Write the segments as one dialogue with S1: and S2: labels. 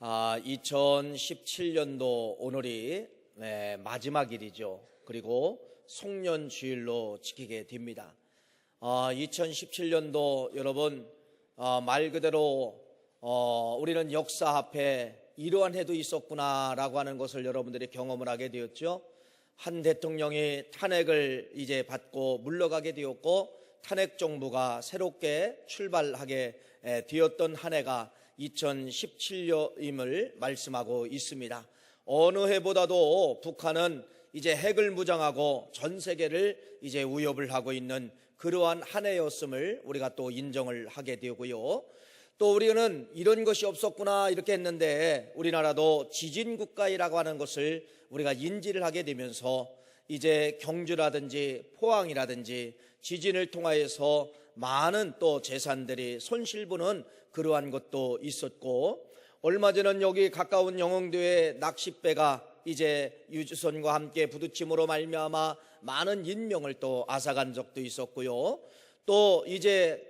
S1: 2017년도 오늘이 마지막 일이죠. 그리고 송년주일로 지키게 됩니다. 2017년도 여러분 말 그대로 우리는 역사 앞에 이러한 해도 있었구나라고 하는 것을 여러분들이 경험을 하게 되었죠. 한 대통령이 탄핵을 이제 받고 물러가게 되었고 탄핵 정부가 새롭게 출발하게 되었던 한 해가 2017년임을 말씀하고 있습니다. 어느 해보다도 북한은 이제 핵을 무장하고 전 세계를 이제 위협을 하고 있는 그러한 한 해였음을 우리가 또 인정을 하게 되고요. 또 우리는 이런 것이 없었구나 이렇게 했는데 우리나라도 지진 국가라고 하는 것을 우리가 인지를 하게 되면서 이제 경주라든지 포항이라든지 지진을 통하여서 많은 또 재산들이 손실보는 그러한 것도 있었고, 얼마 전은 여기 가까운 영흥도에 낚싯배가 이제 유조선과 함께 부딪힘으로 말미암아 많은 인명을 또 앗아간 적도 있었고요. 또 이제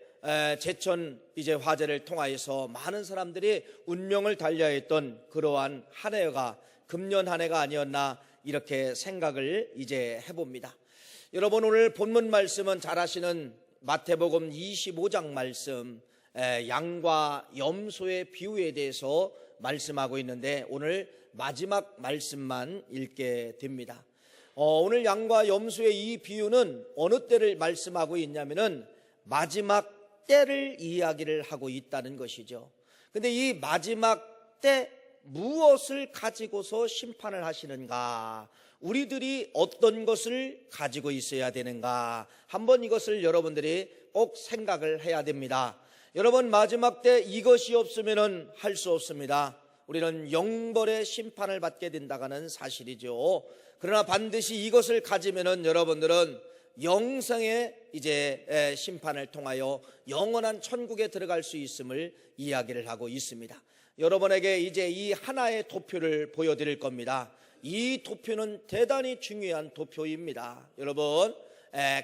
S1: 제천 이제 화재를 통하여서 많은 사람들이 운명을 달려야 했던 그러한 한 해가 금년 한 해가 아니었나 이렇게 생각을 이제 해봅니다. 여러분, 오늘 본문 말씀은 잘 아시는 마태복음 25장 말씀, 양과 염소의 비유에 대해서 말씀하고 있는데 오늘 마지막 말씀만 읽게 됩니다. 오늘 양과 염소의 이 비유는 어느 때를 말씀하고 있냐면은 마지막 때를 이야기를 하고 있다는 것이죠. 근데 이 마지막 때 무엇을 가지고서 심판을 하시는가, 우리들이 어떤 것을 가지고 있어야 되는가, 한번 이것을 여러분들이 꼭 생각을 해야 됩니다. 여러분, 마지막 때 이것이 없으면 할 수 없습니다. 우리는 영벌의 심판을 받게 된다는 사실이죠. 그러나 반드시 이것을 가지면은 여러분들은 영생의 이제 심판을 통하여 영원한 천국에 들어갈 수 있음을 이야기를 하고 있습니다. 여러분에게 이제 이 하나의 도표를 보여드릴 겁니다. 이 도표는 대단히 중요한 도표입니다. 여러분,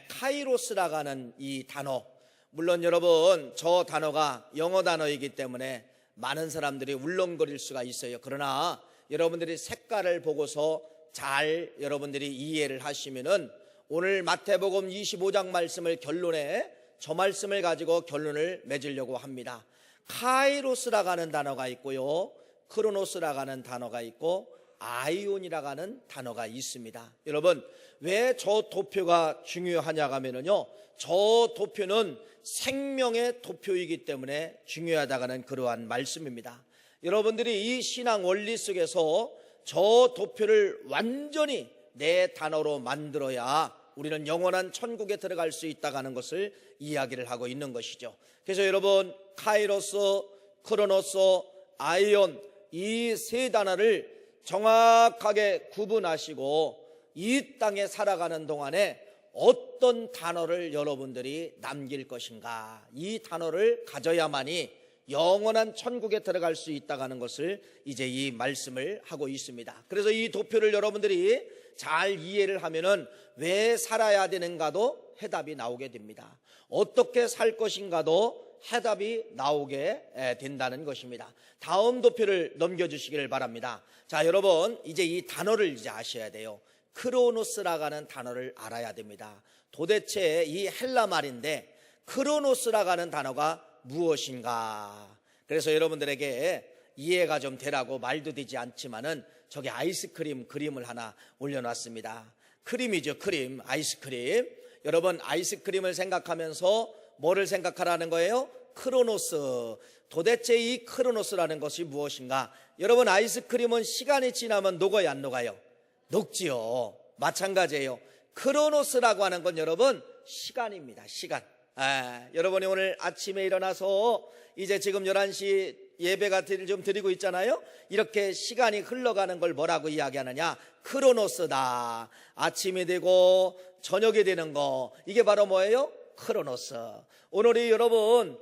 S1: 카이로스라고 하는 이 단어, 물론 여러분 저 단어가 영어 단어이기 때문에 많은 사람들이 울렁거릴 수가 있어요. 그러나 여러분들이 색깔을 보고서 잘 여러분들이 이해를 하시면은 오늘 마태복음 25장 말씀을 결론에 저 말씀을 가지고 결론을 맺으려고 합니다. 카이로스라고 하는 단어가 있고요, 크로노스라고 하는 단어가 있고 아이온이라고 하는 단어가 있습니다. 여러분, 왜 저 도표가 중요하냐 하면요, 저 도표는 생명의 도표이기 때문에 중요하다는 그러한 말씀입니다. 여러분들이 이 신앙 원리 속에서 저 도표를 완전히 내 단어로 만들어야 우리는 영원한 천국에 들어갈 수 있다는 것을 이야기를 하고 있는 것이죠. 그래서 여러분, 카이로스, 크로노스, 아이온, 이 세 단어를 정확하게 구분하시고 이 땅에 살아가는 동안에 어떤 단어를 여러분들이 남길 것인가, 이 단어를 가져야만이 영원한 천국에 들어갈 수 있다는 것을 이제 이 말씀을 하고 있습니다. 그래서 이 도표를 여러분들이 잘 이해를 하면은 왜 살아야 되는가도 해답이 나오게 됩니다. 어떻게 살 것인가도 해답이 나오게 된다는 것입니다. 다음 도표를 넘겨주시기를 바랍니다. 자, 여러분, 이제 이 단어를 이제 아셔야 돼요. 크로노스라고 하는 단어를 알아야 됩니다. 도대체 이 헬라 말인데 크로노스라고 하는 단어가 무엇인가? 그래서 여러분들에게 이해가 좀 되라고 말도 되지 않지만은 저기 아이스크림 그림을 하나 올려놨습니다. 크림이죠, 크림, 아이스크림. 여러분, 아이스크림을 생각하면서 뭐를 생각하라는 거예요? 크로노스. 도대체 이 크로노스라는 것이 무엇인가? 여러분, 아이스크림은 시간이 지나면 녹아요, 안 녹아요? 녹지요. 마찬가지예요. 크로노스라고 하는 건 여러분 시간입니다. 시간. 여러분이 오늘 아침에 일어나서 이제 지금 11시 예배가 좀 드리고 있잖아요. 이렇게 시간이 흘러가는 걸 뭐라고 이야기하느냐? 크로노스다. 아침이 되고 저녁이 되는 거, 이게 바로 뭐예요? 크로노스. 오늘이 여러분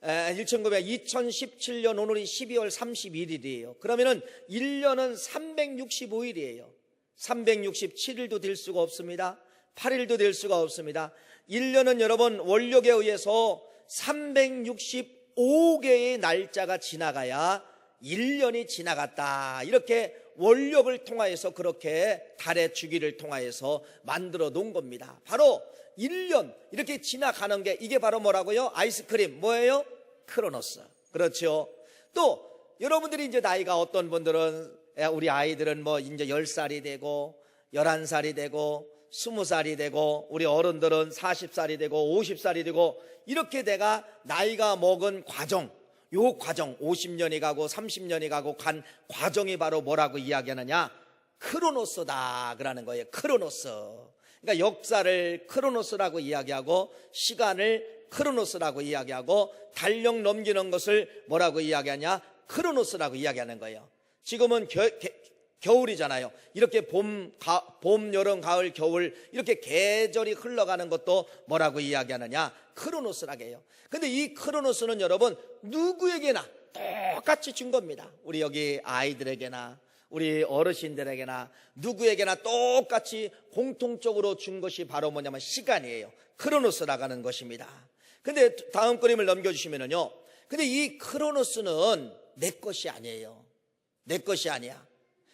S1: 2017년 오늘이 12월 31일이에요. 그러면은 1년은 365일이에요. 367일도 될 수가 없습니다. 8일도 될 수가 없습니다. 1년은 여러분 원력에 의해서 365 5개의 날짜가 지나가야 1년이 지나갔다. 이렇게 원력을 통하여서 그렇게 달의 주기를 통하여서 만들어 놓은 겁니다. 바로 1년 이렇게 지나가는 게 이게 바로 뭐라고요? 아이스크림 뭐예요? 크로노스. 그렇죠. 또 여러분들이 이제 나이가 어떤 분들은 우리 아이들은 뭐 이제 10살이 되고 11살이 되고 20살이 되고 우리 어른들은 40살이 되고 50살이 되고 이렇게 내가 나이가 먹은 과정, 요 과정 50년이 가고 30년이 가고 간 과정이 바로 뭐라고 이야기하느냐? 크로노스다 그러는 거예요. 크로노스. 그러니까 역사를 크로노스라고 이야기하고 시간을 크로노스라고 이야기하고 달력 넘기는 것을 뭐라고 이야기하냐? 크로노스라고 이야기하는 거예요. 지금은 겨울이잖아요. 이렇게 봄, 여름, 가을, 겨울 이렇게 계절이 흘러가는 것도 뭐라고 이야기하느냐? 크로노스라고 해요. 근데 이 크로노스는 여러분 누구에게나 똑같이 준 겁니다. 우리 여기 아이들에게나 우리 어르신들에게나 누구에게나 똑같이 공통적으로 준 것이 바로 뭐냐면 시간이에요. 크로노스라고 하는 것입니다. 근데 다음 그림을 넘겨주시면요, 근데 이 크로노스는 내 것이 아니에요. 내 것이 아니야.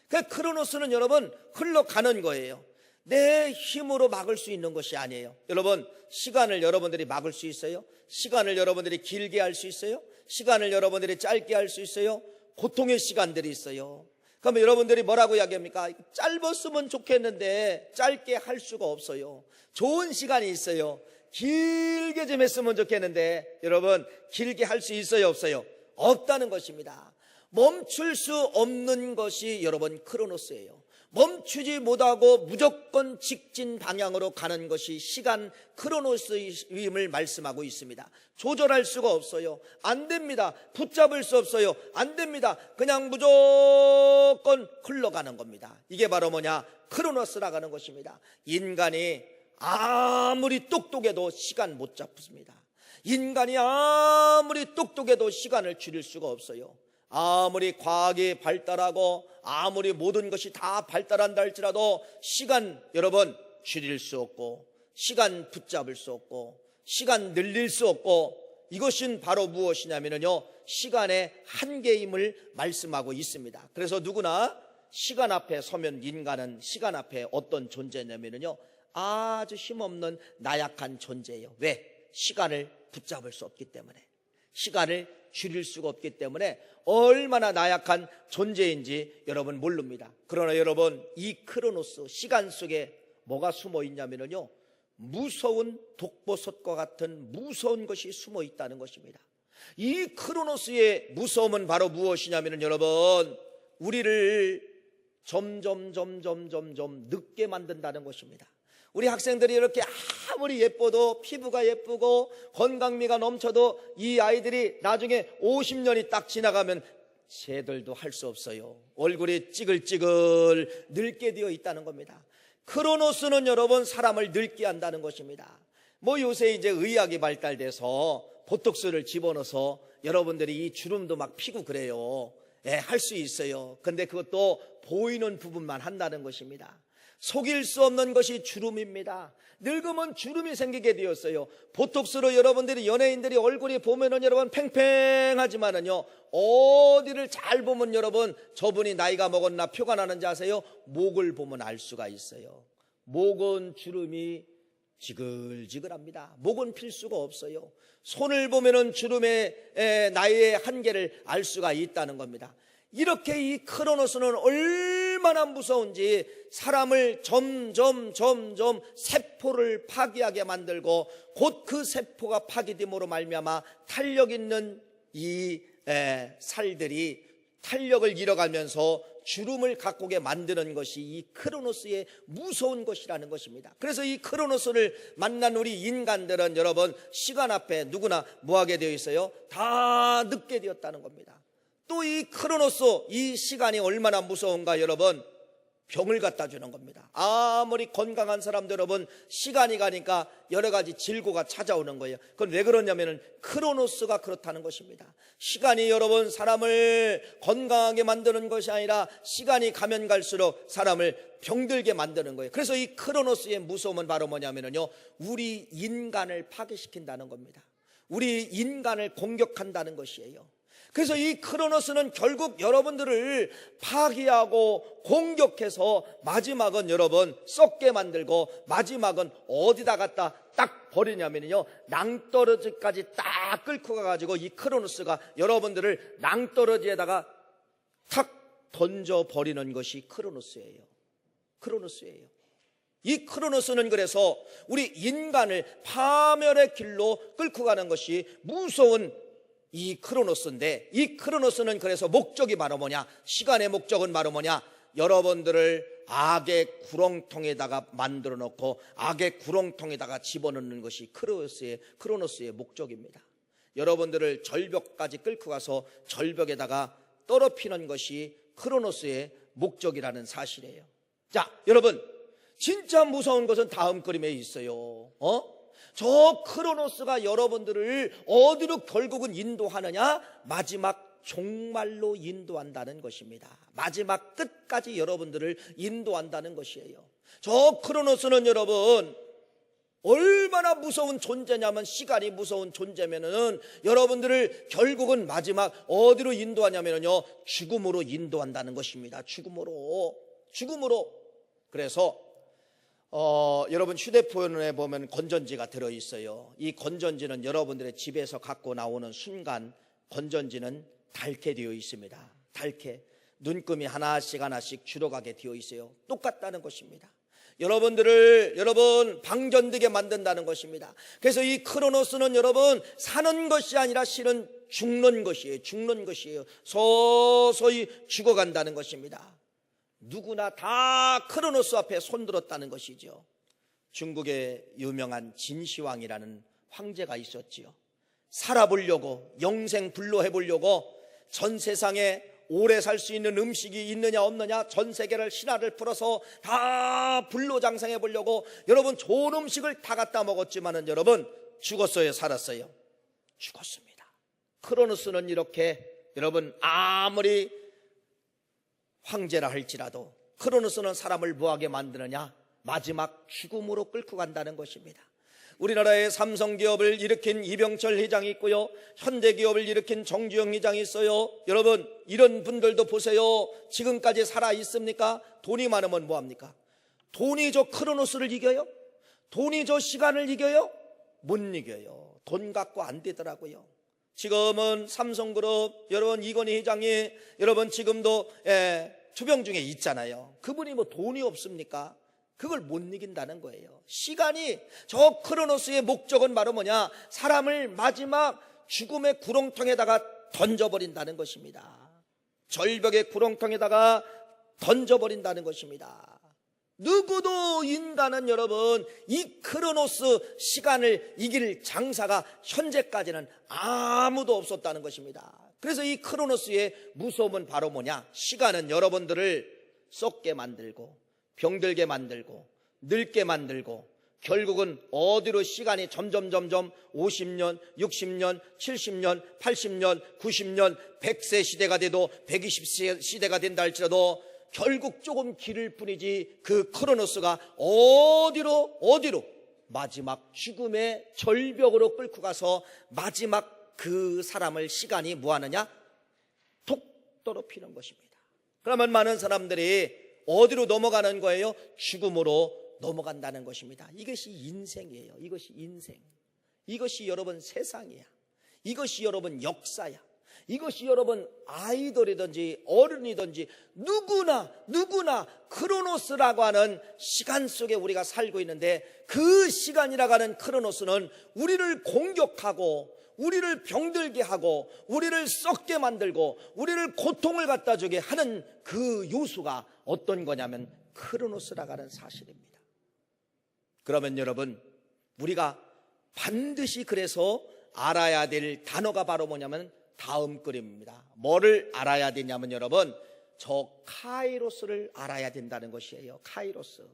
S1: 그 크로노스는 여러분 흘러가는 거예요. 내 힘으로 막을 수 있는 것이 아니에요. 여러분 시간을 여러분들이 막을 수 있어요? 시간을 여러분들이 길게 할 수 있어요? 시간을 여러분들이 짧게 할 수 있어요? 고통의 시간들이 있어요. 그러면 여러분들이 뭐라고 이야기합니까? 짧았으면 좋겠는데 짧게 할 수가 없어요. 좋은 시간이 있어요. 길게 좀 했으면 좋겠는데 여러분 길게 할 수 있어요? 없어요? 없다는 것입니다. 멈출 수 없는 것이 여러분 크로노스예요. 멈추지 못하고 무조건 직진 방향으로 가는 것이 시간 크로노스임을 말씀하고 있습니다. 조절할 수가 없어요. 안 됩니다. 붙잡을 수 없어요. 안 됩니다. 그냥 무조건 흘러가는 겁니다. 이게 바로 뭐냐? 크로노스라고 하는 것입니다. 인간이 아무리 똑똑해도 시간 못 잡습니다. 인간이 아무리 똑똑해도 시간을 줄일 수가 없어요. 아무리 과학이 발달하고 아무리 모든 것이 다 발달한다 할지라도 시간 여러분 줄일 수 없고 시간 붙잡을 수 없고 시간 늘릴 수 없고 이것은 바로 무엇이냐면요, 시간의 한계임을 말씀하고 있습니다. 그래서 누구나 시간 앞에 서면 인간은 시간 앞에 어떤 존재냐면요, 아주 힘없는 나약한 존재예요. 왜? 시간을 붙잡을 수 없기 때문에, 시간을 줄일 수가 없기 때문에 얼마나 나약한 존재인지 여러분 모릅니다. 그러나 여러분 이 크로노스 시간 속에 뭐가 숨어 있냐면요, 무서운 독버섯과 같은 무서운 것이 숨어 있다는 것입니다. 이 크로노스의 무서움은 바로 무엇이냐면 여러분 우리를 점점 늦게 만든다는 것입니다. 우리 학생들이 이렇게 아무리 예뻐도 피부가 예쁘고 건강미가 넘쳐도 이 아이들이 나중에 50년이 딱 지나가면 쟤들도 할 수 없어요. 얼굴이 찌글찌글 늙게 되어 있다는 겁니다. 크로노스는 여러분 사람을 늙게 한다는 것입니다. 뭐 요새 이제 의학이 발달돼서 보톡스를 집어넣어서 여러분들이 이 주름도 막 피고 그래요. 할 수 있어요. 근데 그것도 보이는 부분만 한다는 것입니다. 속일 수 없는 것이 주름입니다. 늙으면 주름이 생기게 되었어요. 보톡스로 여러분들이 연예인들이 얼굴이 보면은 여러분 팽팽하지만은요, 어디를 잘 보면 여러분 저분이 나이가 먹었나 표가 나는지 아세요? 목을 보면 알 수가 있어요. 목은 주름이 지글지글합니다. 목은 필 수가 없어요. 손을 보면은 주름의 나이의 한계를 알 수가 있다는 겁니다. 이렇게 이 크로노스는 얼마나 무서운지 사람을 점점 세포를 파괴하게 만들고 곧 그 세포가 파괴됨으로 말미암아 탄력 있는 이 살들이 탄력을 잃어가면서 주름을 갖고 오게 만드는 것이 이 크로노스의 무서운 것이라는 것입니다. 그래서 이 크로노스를 만난 우리 인간들은 여러분 시간 앞에 누구나 뭐하게 되어 있어요? 다 늙게 되었다는 겁니다. 또 이 크로노스 이 시간이 얼마나 무서운가 여러분, 병을 갖다 주는 겁니다. 아무리 건강한 사람도 여러분 시간이 가니까 여러 가지 질고가 찾아오는 거예요. 그건 왜 그러냐면은 크로노스가 그렇다는 것입니다. 시간이 여러분 사람을 건강하게 만드는 것이 아니라 시간이 가면 갈수록 사람을 병들게 만드는 거예요. 그래서 이 크로노스의 무서움은 바로 뭐냐면요, 우리 인간을 파괴시킨다는 겁니다. 우리 인간을 공격한다는 것이에요. 그래서 이 크로노스는 결국 여러분들을 파괴하고 공격해서 마지막은 여러분 썩게 만들고 마지막은 어디다 갖다 딱 버리냐면요, 낭떠러지까지 딱 끌고 가가지고 이 크로노스가 여러분들을 낭떠러지에다가 탁 던져버리는 것이 크로노스예요. 크로노스예요. 이 크로노스는 그래서 우리 인간을 파멸의 길로 끌고 가는 것이 무서운 이 크로노스인데, 이 크로노스는 그래서 목적이 바로 뭐냐? 시간의 목적은 바로 뭐냐? 여러분들을 악의 구렁텅에다가 만들어 놓고 악의 구렁텅에다가 집어넣는 것이 크로노스의 목적입니다. 여러분들을 절벽까지 끌고 가서 절벽에다가 떨어뜨리는 것이 크로노스의 목적이라는 사실이에요. 자, 여러분, 진짜 무서운 것은 다음 그림에 있어요. 저 크로노스가 여러분들을 어디로 결국은 인도하느냐? 마지막 종말로 인도한다는 것입니다. 마지막 끝까지 여러분들을 인도한다는 것이에요. 저 크로노스는 여러분 얼마나 무서운 존재냐면, 시간이 무서운 존재면은 여러분들을 결국은 마지막 어디로 인도하냐면요, 죽음으로 인도한다는 것입니다. 죽음으로. 그래서 여러분 휴대폰에 보면 건전지가 들어있어요. 이 건전지는 여러분들의 집에서 갖고 나오는 순간 건전지는 닳게 되어 있습니다. 닳게. 눈금이 하나씩 줄어가게 되어 있어요. 똑같다는 것입니다. 여러분 방전되게 만든다는 것입니다. 그래서 이 크로노스는 여러분 사는 것이 아니라 실은 죽는 것이에요. 서서히 죽어간다는 것입니다. 누구나 다 크로노스 앞에 손들었다는 것이죠. 중국의 유명한 진시황이라는 황제가 있었지요. 살아보려고, 영생불로해보려고 전 세상에 오래 살 수 있는 음식이 있느냐 없느냐 전 세계를 신화를 풀어서 다 불로장생해보려고 여러분 좋은 음식을 다 갖다 먹었지만은 여러분 죽었어요, 살았어요? 죽었습니다. 크로노스는 이렇게 여러분 아무리 황제라 할지라도 크로노스는 사람을 뭐하게 만드느냐? 마지막 죽음으로 끌고 간다는 것입니다. 우리나라의 삼성기업을 일으킨 이병철 회장이 있고요, 현대기업을 일으킨 정주영 회장이 있어요. 여러분 이런 분들도 보세요. 지금까지 살아 있습니까? 돈이 많으면 뭐합니까? 돈이 저 크로노스를 이겨요? 돈이 저 시간을 이겨요? 못 이겨요. 돈 갖고 안 되더라고요. 지금은 삼성그룹 여러분 이건희 회장이 여러분 지금도 투병 중에 있잖아요. 그분이 뭐 돈이 없습니까? 그걸 못 이긴다는 거예요. 시간이, 저 크로노스의 목적은 바로 뭐냐? 사람을 마지막 죽음의 구렁텅에다가 던져버린다는 것입니다. 절벽의 구렁텅에다가 던져버린다는 것입니다. 누구도 인간은 여러분 이 크로노스 시간을 이길 장사가 현재까지는 아무도 없었다는 것입니다. 그래서 이 크로노스의 무서움은 바로 뭐냐? 시간은 여러분들을 썩게 만들고 병들게 만들고 늙게 만들고 결국은 어디로 시간이 점점 50년, 60년, 70년, 80년, 90년, 100세 시대가 돼도 120세 시대가 된다 할지라도 결국 조금 길을 뿐이지 그 크로노스가 어디로 마지막 죽음의 절벽으로 끌고 가서 마지막 그 사람을 시간이 뭐하느냐? 톡 떨어뜨리는 것입니다. 그러면 많은 사람들이 어디로 넘어가는 거예요? 죽음으로 넘어간다는 것입니다. 이것이 인생이에요. 이것이 인생. 이것이 여러분 세상이야. 이것이 여러분 역사야. 이것이 여러분 아이돌이든지 어른이든지 누구나 크로노스라고 하는 시간 속에 우리가 살고 있는데, 그 시간이라고 하는 크로노스는 우리를 공격하고 우리를 병들게 하고 우리를 썩게 만들고 우리를 고통을 갖다 주게 하는 그 요소가 어떤 거냐면 크로노스라고 하는 사실입니다. 그러면 여러분 우리가 반드시 그래서 알아야 될 단어가 바로 뭐냐면 다음 그림입니다. 뭐를 알아야 되냐면 여러분 저 카이로스를 알아야 된다는 것이에요. 카이로스.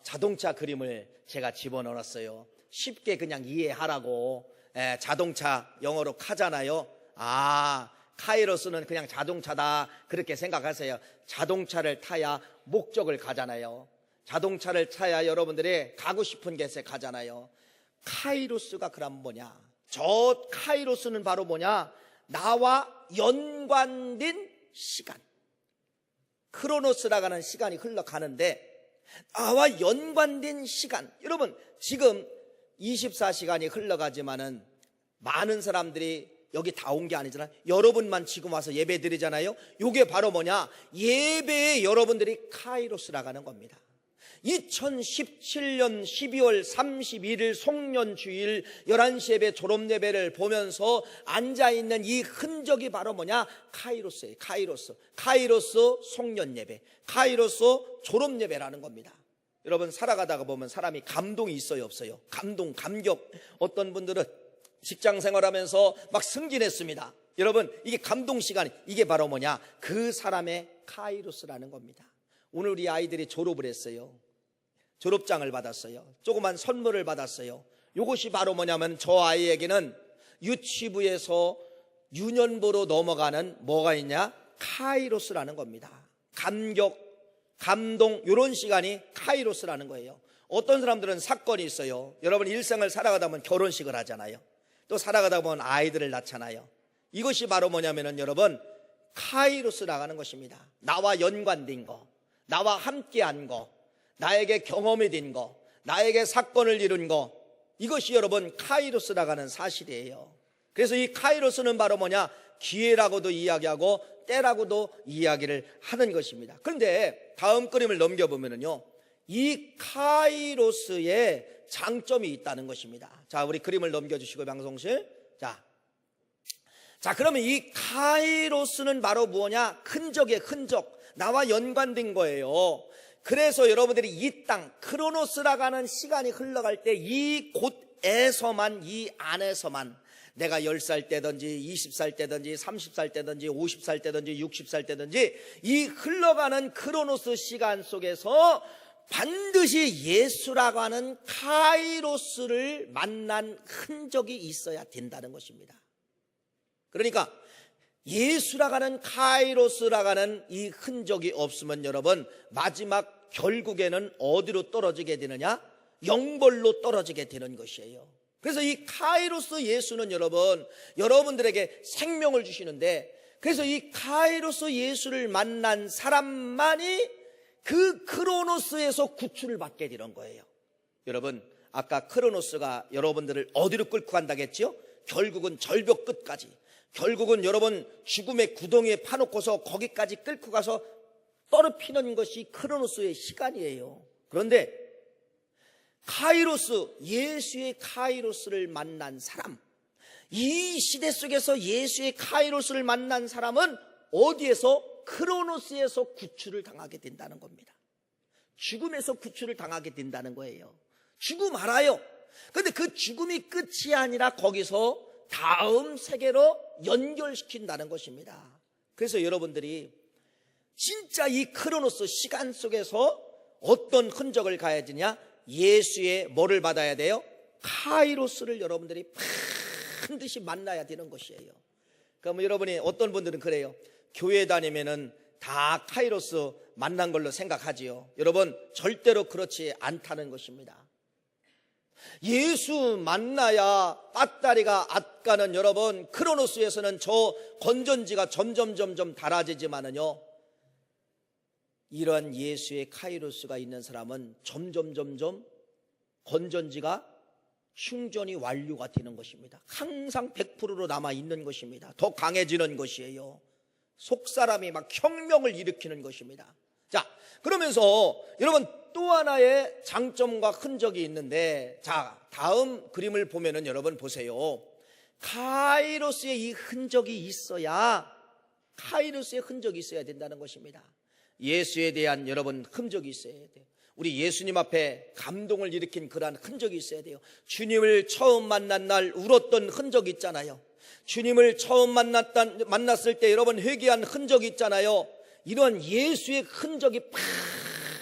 S1: 자동차 그림을 제가 집어넣었어요. 쉽게 그냥 이해하라고. 자동차 영어로 카잖아요. 카이로스는 그냥 자동차다 그렇게 생각하세요. 자동차를 타야 목적을 가잖아요. 자동차를 타야 여러분들이 가고 싶은 곳에 가잖아요. 카이로스가 그럼 뭐냐? 저 카이로스는 바로 뭐냐? 나와 연관된 시간. 크로노스라고 하는 시간이 흘러가는데 나와 연관된 시간. 여러분 지금 24시간이 흘러가지만은 많은 사람들이 여기 다 온 게 아니잖아요. 여러분만 지금 와서 예배 드리잖아요. 이게 바로 뭐냐? 예배에 여러분들이 카이로스라고 하는 겁니다. 2017년 12월 31일 송년주일 11시 예배 졸업예배를 보면서 앉아있는 이 흔적이 바로 뭐냐? 카이로스예요. 카이로스 송년예배, 카이로스 졸업예배라는 겁니다. 여러분 살아가다가 보면 사람이 감동이 있어요 없어요? 감격. 어떤 분들은 직장 생활하면서 막 승진했습니다. 여러분 이게 감동 시간, 이게 바로 뭐냐? 그 사람의 카이로스라는 겁니다. 오늘 우리 아이들이 졸업을 했어요. 졸업장을 받았어요. 조그만 선물을 받았어요. 이것이 바로 뭐냐면 저 아이에게는 유치부에서 유년부로 넘어가는 뭐가 있냐? 카이로스라는 겁니다. 감격, 감동, 이런 시간이 카이로스라는 거예요. 어떤 사람들은 사건이 있어요. 여러분 일생을 살아가다 보면 결혼식을 하잖아요. 또 살아가다 보면 아이들을 낳잖아요. 이것이 바로 뭐냐면은 여러분 카이로스라고 하는 것입니다. 나와 연관된 거, 나와 함께한 거, 나에게 경험이 된 거, 나에게 사건을 이룬 거, 이것이 여러분 카이로스라고 하는 사실이에요. 그래서 이 카이로스는 바로 뭐냐? 기회라고도 이야기하고 때라고도 이야기를 하는 것입니다. 그런데 다음 그림을 넘겨보면요, 이 카이로스의 장점이 있다는 것입니다. 자, 우리 그림을 넘겨주시고 방송실. 자, 그러면 이 카이로스는 바로 뭐냐? 흔적의 흔적, 나와 연관된 거예요. 그래서 여러분들이 이 땅, 크로노스라고 하는 시간이 흘러갈 때 이 곳에서만, 이 안에서만 내가 10살 때든지 20살 때든지 30살 때든지 50살 때든지 60살 때든지 이 흘러가는 크로노스 시간 속에서 반드시 예수라고 하는 카이로스를 만난 흔적이 있어야 된다는 것입니다. 그러니까 예수라고 하는 카이로스라고 하는 이 흔적이 없으면 여러분 마지막 결국에는 어디로 떨어지게 되느냐? 영벌로 떨어지게 되는 것이에요. 그래서 이 카이로스 예수는 여러분들에게 생명을 주시는데, 그래서 이 카이로스 예수를 만난 사람만이 그 크로노스에서 구출을 받게 되는 거예요. 여러분 아까 크로노스가 여러분들을 어디로 끌고 간다겠죠? 결국은 절벽 끝까지, 결국은 여러분 죽음의 구덩이에 파놓고서 거기까지 끌고 가서 떨어뜨리는 것이 크로노스의 시간이에요. 그런데 카이로스, 예수의 카이로스를 만난 사람, 이 시대 속에서 예수의 카이로스를 만난 사람은 어디에서? 크로노스에서 구출을 당하게 된다는 겁니다. 죽음에서 구출을 당하게 된다는 거예요. 죽음 알아요. 그런데 그 죽음이 끝이 아니라 거기서 다음 세계로 연결시킨다는 것입니다. 그래서 여러분들이 진짜 이 크로노스 시간 속에서 어떤 흔적을 가야 되냐? 예수의 뭐를 받아야 돼요? 카이로스를 여러분들이 반드시 만나야 되는 것이에요. 그럼 여러분이 어떤 분들은 그래요. 교회 다니면은 다 카이로스 만난 걸로 생각하지요. 여러분 절대로 그렇지 않다는 것입니다. 예수 만나야 배터리가 앗가는 여러분 크로노스에서는 저 건전지가 점점 닳아지지만은요, 이러한 예수의 카이로스가 있는 사람은 점점 건전지가 충전이 완료가 되는 것입니다. 항상 100%로 남아있는 것입니다. 더 강해지는 것이에요. 속사람이 막 혁명을 일으키는 것입니다. 자, 그러면서 여러분 또 하나의 장점과 흔적이 있는데, 자, 다음 그림을 보면은 여러분 보세요. 카이로스의 이 흔적이 있어야, 카이로스의 흔적이 있어야 된다는 것입니다. 예수에 대한 여러분 흔적이 있어야 돼요. 우리 예수님 앞에 감동을 일으킨 그러한 흔적이 있어야 돼요. 주님을 처음 만난 날 울었던 흔적이 있잖아요. 주님을 처음 만났을 때 여러분 회개한 흔적이 있잖아요. 이런 예수의 흔적이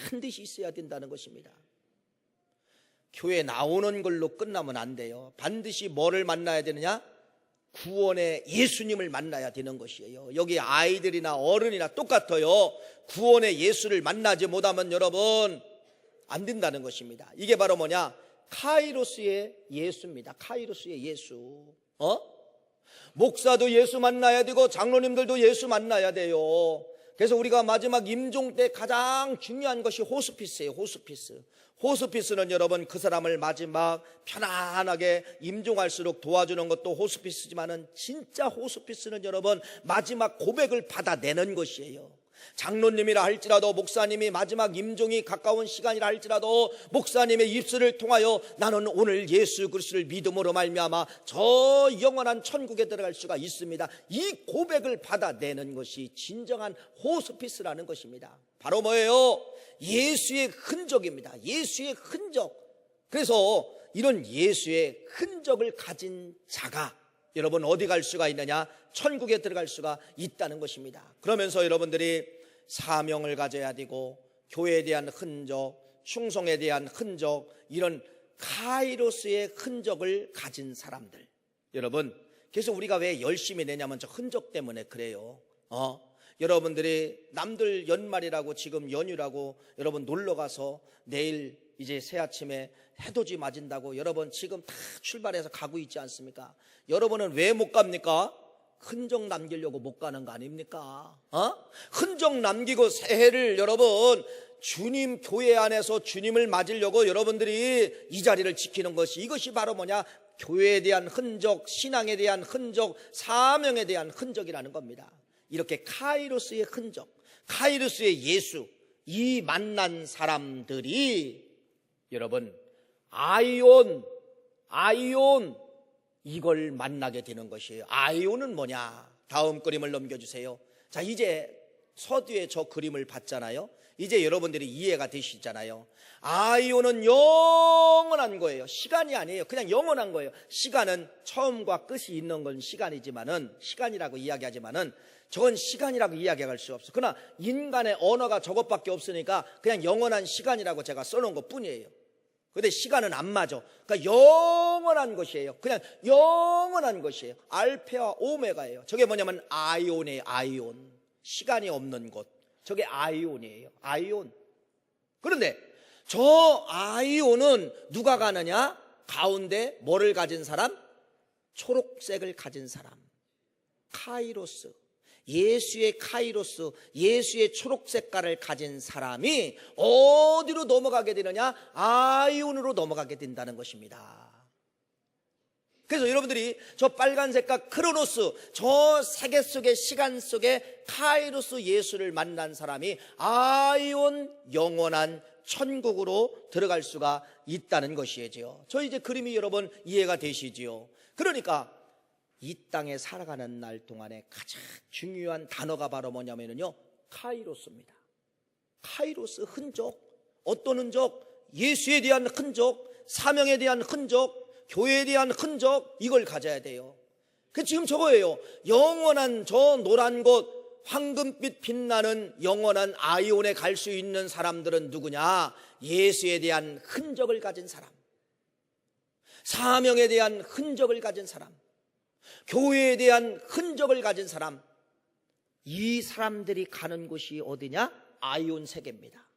S1: 반드시 있어야 된다는 것입니다. 교회 나오는 걸로 끝나면 안 돼요. 반드시 뭐를 만나야 되느냐? 구원의 예수님을 만나야 되는 것이에요. 여기 아이들이나 어른이나 똑같아요. 구원의 예수를 만나지 못하면 여러분 안 된다는 것입니다. 이게 바로 뭐냐? 카이로스의 예수입니다. 카이로스의 예수. 목사도 예수 만나야 되고 장로님들도 예수 만나야 돼요. 그래서 우리가 마지막 임종 때 가장 중요한 것이 호스피스예요. 호스피스. 호스피스는 여러분 그 사람을 마지막 편안하게 임종할수록 도와주는 것도 호스피스지만은 진짜 호스피스는 여러분 마지막 고백을 받아내는 것이에요. 장로님이라 할지라도 목사님이 마지막 임종이 가까운 시간이라 할지라도 목사님의 입술을 통하여 나는 오늘 예수 그리스도를 믿음으로 말미암아 저 영원한 천국에 들어갈 수가 있습니다. 이 고백을 받아내는 것이 진정한 호스피스라는 것입니다. 바로 뭐예요? 예수의 흔적입니다. 예수의 흔적. 그래서 이런 예수의 흔적을 가진 자가 여러분 어디 갈 수가 있느냐? 천국에 들어갈 수가 있다는 것입니다. 그러면서 여러분들이 사명을 가져야 되고 교회에 대한 흔적, 충성에 대한 흔적, 이런 카이로스의 흔적을 가진 사람들. 여러분, 그래서 우리가 왜 열심히 내냐면 저 흔적 때문에 그래요. 여러분들이 남들 연말이라고 지금 연휴라고 여러분 놀러가서 내일 이제 새아침에 해돋이 맞은다고 여러분 지금 다 출발해서 가고 있지 않습니까? 여러분은 왜 못 갑니까? 흔적 남기려고 못 가는 거 아닙니까? 흔적 남기고 새해를 여러분 주님 교회 안에서 주님을 맞으려고 여러분들이 이 자리를 지키는 것이 이것이 바로 뭐냐? 교회에 대한 흔적, 신앙에 대한 흔적, 사명에 대한 흔적이라는 겁니다. 이렇게 카이로스의 흔적, 카이로스의 예수, 이 만난 사람들이 여러분 아이온 이걸 만나게 되는 것이에요. 아이온은 뭐냐? 다음 그림을 넘겨주세요. 자, 이제 서두에 저 그림을 봤잖아요. 이제 여러분들이 이해가 되시잖아요. 아이온은 영원한 거예요. 시간이 아니에요. 그냥 영원한 거예요. 시간은 처음과 끝이 있는 건 시간이지만은, 시간이라고 이야기하지만은 저건 시간이라고 이야기할 수 없어. 그러나 인간의 언어가 저것밖에 없으니까 그냥 영원한 시간이라고 제가 써놓은 것 뿐이에요. 근데 시간은 안 맞아. 그러니까 영원한 것이에요. 그냥 영원한 것이에요. 알파와 오메가예요. 저게 뭐냐면 아이온이에요. 아이온. 시간이 없는 곳. 저게 아이온이에요. 아이온. 그런데 저 아이온은 누가 가느냐? 가운데 뭐를 가진 사람? 초록색을 가진 사람. 카이로스. 예수의 카이로스, 예수의 초록 색깔을 가진 사람이 어디로 넘어가게 되느냐? 아이온으로 넘어가게 된다는 것입니다. 그래서 여러분들이 저 빨간 색깔 크로노스, 저 세계 속의 시간 속에 카이로스 예수를 만난 사람이 아이온 영원한 천국으로 들어갈 수가 있다는 것이지요. 저 이제 그림이 여러분 이해가 되시지요? 그러니까 이 땅에 살아가는 날 동안에 가장 중요한 단어가 바로 뭐냐면요, 카이로스입니다. 카이로스 흔적. 어떤 흔적? 예수에 대한 흔적, 사명에 대한 흔적, 교회에 대한 흔적, 이걸 가져야 돼요. 그 지금 저거예요. 영원한 저 노란 곳, 황금빛 빛나는 영원한 아이온에 갈 수 있는 사람들은 누구냐? 예수에 대한 흔적을 가진 사람, 사명에 대한 흔적을 가진 사람, 교회에 대한 흔적을 가진 사람, 이 사람들이 가는 곳이 어디냐? 아이온 세계입니다.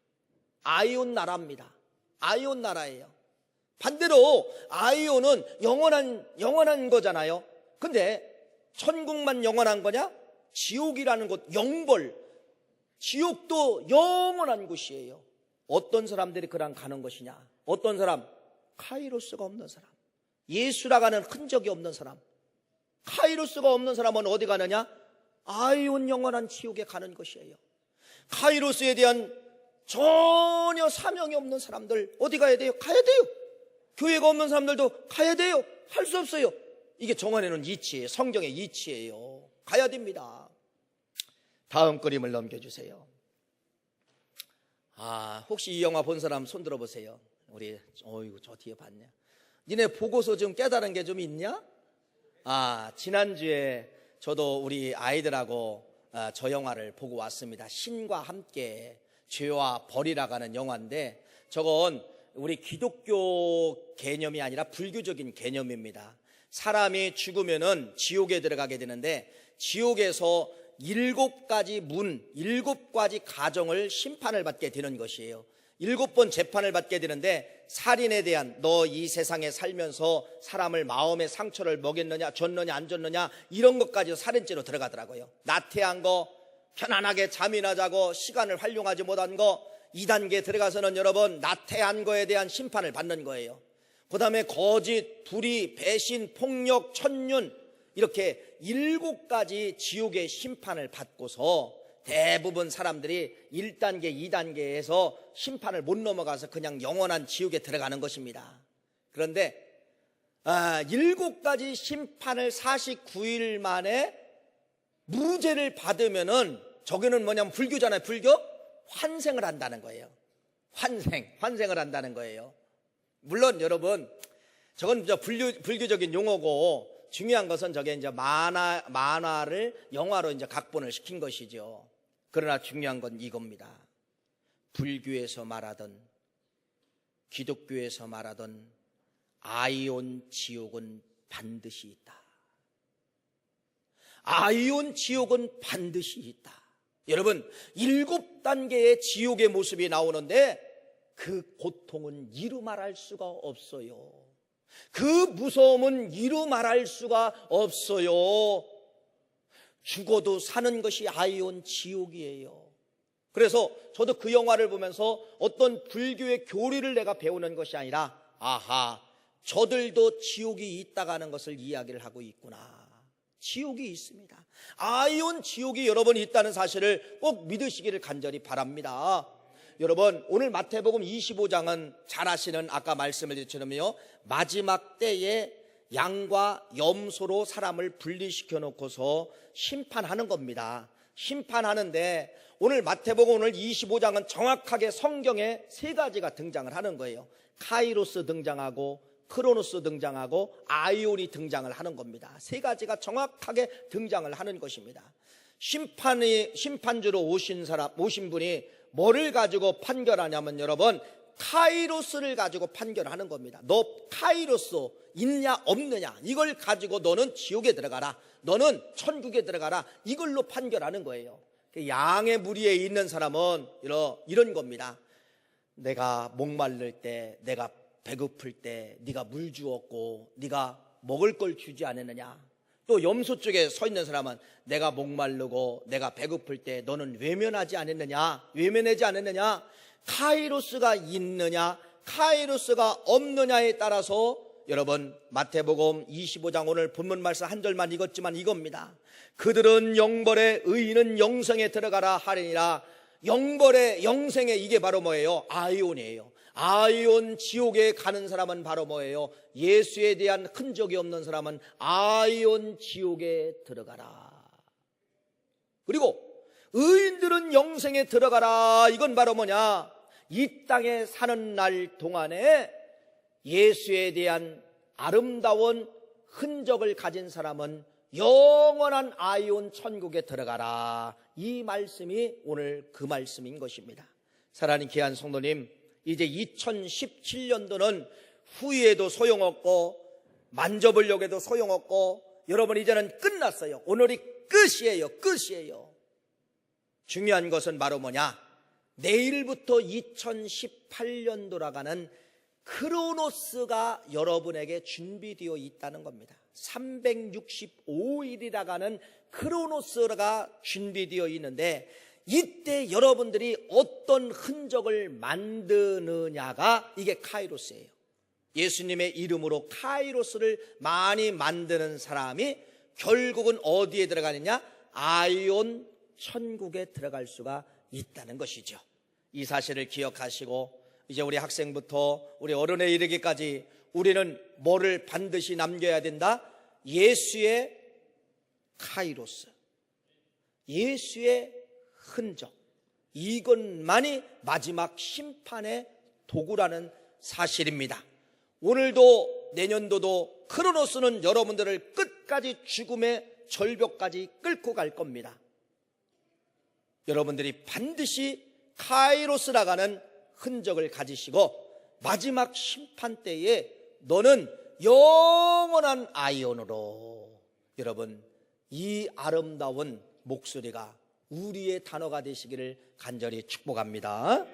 S1: 아이온 나라입니다. 아이온 나라예요. 반대로 아이온은 영원한 거잖아요. 근데 천국만 영원한 거냐? 지옥이라는 곳, 영벌, 지옥도 영원한 곳이에요. 어떤 사람들이 그랑 가는 것이냐? 어떤 사람? 카이로스가 없는 사람, 예수라고 하는 흔적이 없는 사람. 카이로스가 없는 사람은 어디 가느냐? 아이온 영원한 지옥에 가는 것이에요. 카이로스에 대한 전혀 사명이 없는 사람들 어디 가야 돼요? 가야 돼요. 교회가 없는 사람들도 가야 돼요. 할 수 없어요. 이게 정원에는 이치예요. 성경의 이치예요. 가야 됩니다. 다음 그림을 넘겨주세요. 혹시 이 영화 본 사람 손 들어보세요. 우리 어이구 저 뒤에 봤냐? 니네 보고서 좀 깨달은 게 좀 있냐? 지난주에 저도 우리 아이들하고 저 영화를 보고 왔습니다. 신과 함께 죄와 벌이라고 하는 영화인데, 저건 우리 기독교 개념이 아니라 불교적인 개념입니다. 사람이 죽으면은 지옥에 들어가게 되는데, 지옥에서 7가지 문, 7가지 가정을 심판을 받게 되는 것이에요. 7번 재판을 받게 되는데, 살인에 대한, 너 이 세상에 살면서 사람을 마음의 상처를 먹였느냐, 줬느냐, 안 줬느냐, 이런 것까지 살인죄로 들어가더라고요. 나태한 거, 편안하게 잠이나 자고 시간을 활용하지 못한 거, 2단계 들어가서는 여러분 나태한 거에 대한 심판을 받는 거예요. 그 다음에 거짓, 불의, 배신, 폭력, 천륜, 이렇게 7가지 지옥의 심판을 받고서 대부분 사람들이 1단계, 2단계에서 심판을 못 넘어가서 그냥 영원한 지옥에 들어가는 것입니다. 그런데 7가지 심판을 49일 만에 무죄를 받으면은, 저기는 뭐냐면 불교잖아요. 불교? 환생을 한다는 거예요. 환생을 한다는 거예요. 물론 여러분, 저건 불교적인 용어고, 중요한 것은 저게 이제 만화를 영화로 이제 각본을 시킨 것이죠. 그러나 중요한 건 이겁니다. 불교에서 말하던, 기독교에서 말하던 아이온 지옥은 반드시 있다. 아이온 지옥은 반드시 있다. 여러분, 7단계의 지옥의 모습이 나오는데 그 고통은 이루 말할 수가 없어요. 그 무서움은 이루 말할 수가 없어요. 죽어도 사는 것이 아이온 지옥이에요. 그래서 저도 그 영화를 보면서 어떤 불교의 교리를 내가 배우는 것이 아니라, 아하, 저들도 지옥이 있다고 하는 것을 이야기를 하고 있구나. 지옥이 있습니다. 아이온 지옥이 여러분 있다는 사실을 꼭 믿으시기를 간절히 바랍니다. 여러분, 오늘 마태복음 25장은 잘 아시는, 아까 말씀을 드렸잖아요, 마지막 때에 양과 염소로 사람을 분리시켜 놓고서 심판하는 겁니다. 심판하는데 오늘 마태복음 오늘 25장은 정확하게 성경에 3가지가 등장을 하는 거예요. 카이로스 등장하고, 크로노스 등장하고, 아이온이 등장을 하는 겁니다. 3가지가 정확하게 등장을 하는 것입니다. 심판주로 오신 분이 뭐를 가지고 판결하냐면, 여러분, 카이로스를 가지고 판결하는 겁니다. 너 카이로스 있냐 없느냐, 이걸 가지고 너는 지옥에 들어가라, 너는 천국에 들어가라, 이걸로 판결하는 거예요. 양의 무리에 있는 사람은 이런 겁니다. 내가 목마를 때, 내가 배고플 때 네가 물 주었고 네가 먹을 걸 주지 않았느냐. 또 염소 쪽에 서 있는 사람은 내가 목마르고 내가 배고플 때 너는 외면하지 않았느냐, 외면하지 않았느냐. 카이로스가 있느냐 카이로스가 없느냐에 따라서 여러분, 마태복음 25장 오늘 본문 말씀 한 절만 읽었지만 이겁니다. 그들은 영벌에, 의인은 영생에 들어가라 하리니라. 영벌의, 영생의, 이게 바로 뭐예요? 아이온이에요. 아이온 지옥에 가는 사람은 바로 뭐예요? 예수에 대한 흔적이 없는 사람은 아이온 지옥에 들어가라. 그리고 의인들은 영생에 들어가라. 이건 바로 뭐냐? 이 땅에 사는 날 동안에 예수에 대한 아름다운 흔적을 가진 사람은 영원한 아이온 천국에 들어가라. 이 말씀이 오늘 그 말씀인 것입니다. 사랑하는 귀한 성도님, 이제 2017년도는 후회해도 소용없고 만져보려고 해도 소용없고, 여러분 이제는 끝났어요. 오늘이 끝이에요. 중요한 것은 바로 뭐냐? 내일부터 2018년도라가는 크로노스가 여러분에게 준비되어 있다는 겁니다. 365일이라가는 크로노스가 준비되어 있는데, 이때 여러분들이 어떤 흔적을 만드느냐가 이게 카이로스예요. 예수님의 이름으로 카이로스를 많이 만드는 사람이 결국은 어디에 들어가느냐? 아이온 천국에 들어갈 수가 있다는 것이죠. 이 사실을 기억하시고 이제 우리 학생부터 우리 어른에 이르기까지 우리는 뭐를 반드시 남겨야 된다? 예수의 카이로스, 예수의 흔적, 이것만이 마지막 심판의 도구라는 사실입니다. 오늘도 내년도도 크로노스는 여러분들을 끝까지 죽음의 절벽까지 끌고 갈 겁니다. 여러분들이 반드시 카이로스라가는 흔적을 가지시고 마지막 심판 때에 너는 영원한 아이온으로, 여러분 이 아름다운 목소리가 우리의 단어가 되시기를 간절히 축복합니다.